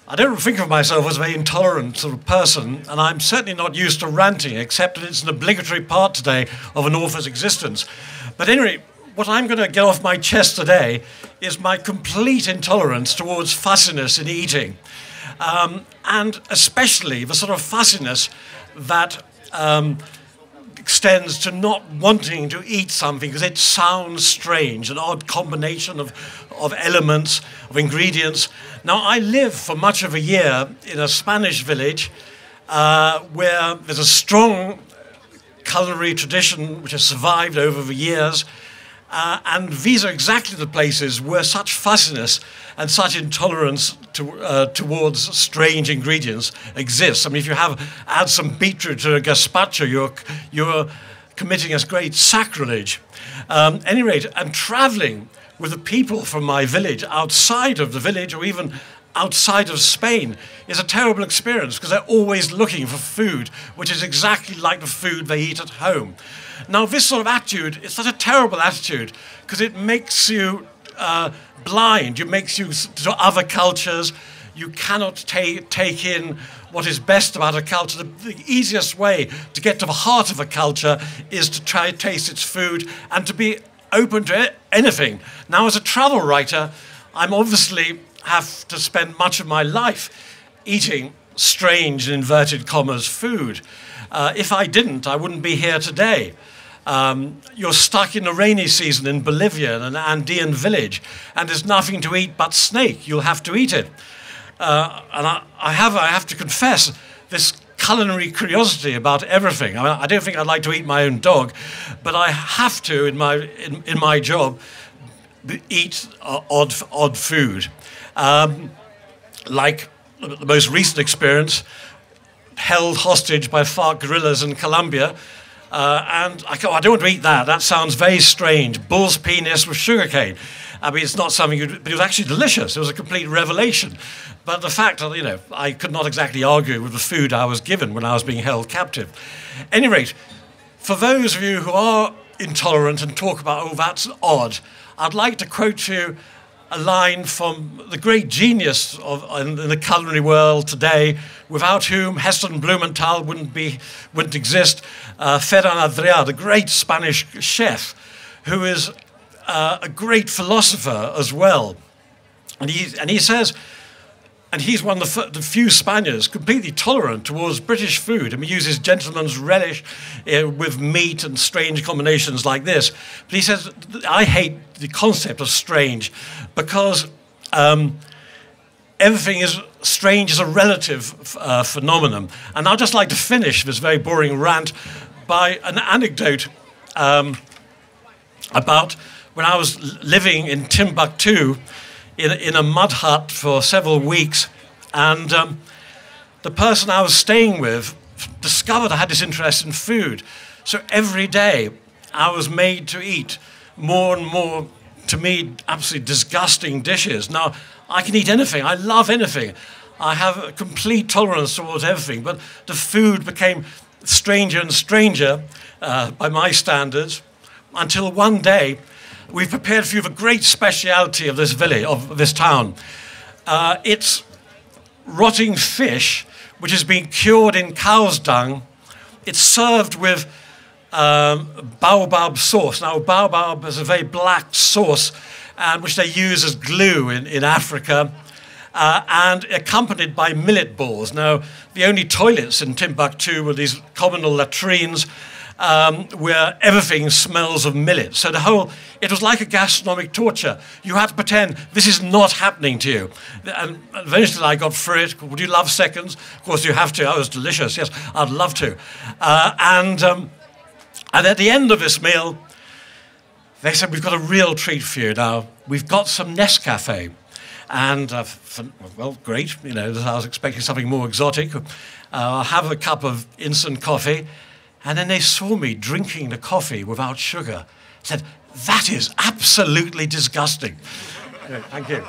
I don't think of myself as a very intolerant sort of person, and I'm certainly not used to ranting, except that it's an obligatory part today of an author's existence. But anyway, what I'm going to get off my chest today is my complete intolerance towards fussiness in eating, and especially the sort of fussiness that extends to not wanting to eat something because it sounds strange, an odd combination of elements, of ingredients. Now, I lived for much of a year in a Spanish village where there's a strong culinary tradition which has survived over the years, and these are exactly the places where such fussiness and such intolerance towards strange ingredients exists. I mean, if you add some beetroot to a gazpacho, you're committing a great sacrilege. At any rate, and traveling with the people from my village outside of the village or even outside of Spain is a terrible experience because they're always looking for food which is exactly like the food they eat at home. Now, this sort of attitude is such a terrible attitude because it makes you blind. It makes you to other cultures. You cannot take in what is best about a culture. The easiest way to get to the heart of a culture is to try to taste its food and to be open to anything. Now, as a travel writer, I'm obviously have to spend much of my life eating strange, in inverted commas, food. If I didn't, I wouldn't be here today. You're stuck in the rainy season in Bolivia, in an Andean village, and there's nothing to eat but snake. You'll have to eat it. And I have to confess, this culinary curiosity about everything. I mean, I don't think I'd like to eat my own dog, but I have to, in my job, eat odd food. Like the most recent experience, held hostage by FARC guerrillas in Colombia, and I don't want to eat that. That sounds very strange. Bull's penis with sugarcane. I mean, it's not something but it was actually delicious. It was a complete revelation. But the fact that, you know, I could not exactly argue with the food I was given when I was being held captive. At any rate, for those of you who are intolerant and talk about, oh, that's odd, I'd like to quote you a line from the great genius in the culinary world today, without whom Heston Blumenthal wouldn't exist, Ferran Adrià, the great Spanish chef, who is a great philosopher as well. And he says, and he's one of the few Spaniards completely tolerant towards British food. I mean, he uses gentleman's relish with meat and strange combinations like this. But he says, I hate the concept of strange because everything is strange is a relative phenomenon. And I'd just like to finish this very boring rant by an anecdote about when I was living in Timbuktu in a mud hut for several weeks, and the person I was staying with discovered I had this interest in food. So every day I was made to eat more and more, to me, absolutely disgusting dishes. Now, I can eat anything. I love anything. I have a complete tolerance towards everything, but the food became stranger and stranger by my standards, until one day we prepared for you the great speciality of this village, of this town. It's rotting fish, which has been cured in cow's dung. It's served with baobab sauce. Now, baobab is a very black sauce, which they use as glue in Africa, and accompanied by millet balls. Now, the only toilets in Timbuktu were these communal latrines, where everything smells of millet. So it was like a gastronomic torture. You had to pretend this is not happening to you. And eventually I got through it. Would you love seconds? Of course you have to. Oh, it was delicious. Yes, I'd love to. And at the end of this meal, they said, we've got a real treat for you now. We've got some Nescafe. And, well, great. You know, I was expecting something more exotic. I'll have a cup of instant coffee. And then they saw me drinking the coffee without sugar. Said, that is absolutely disgusting. Thank you.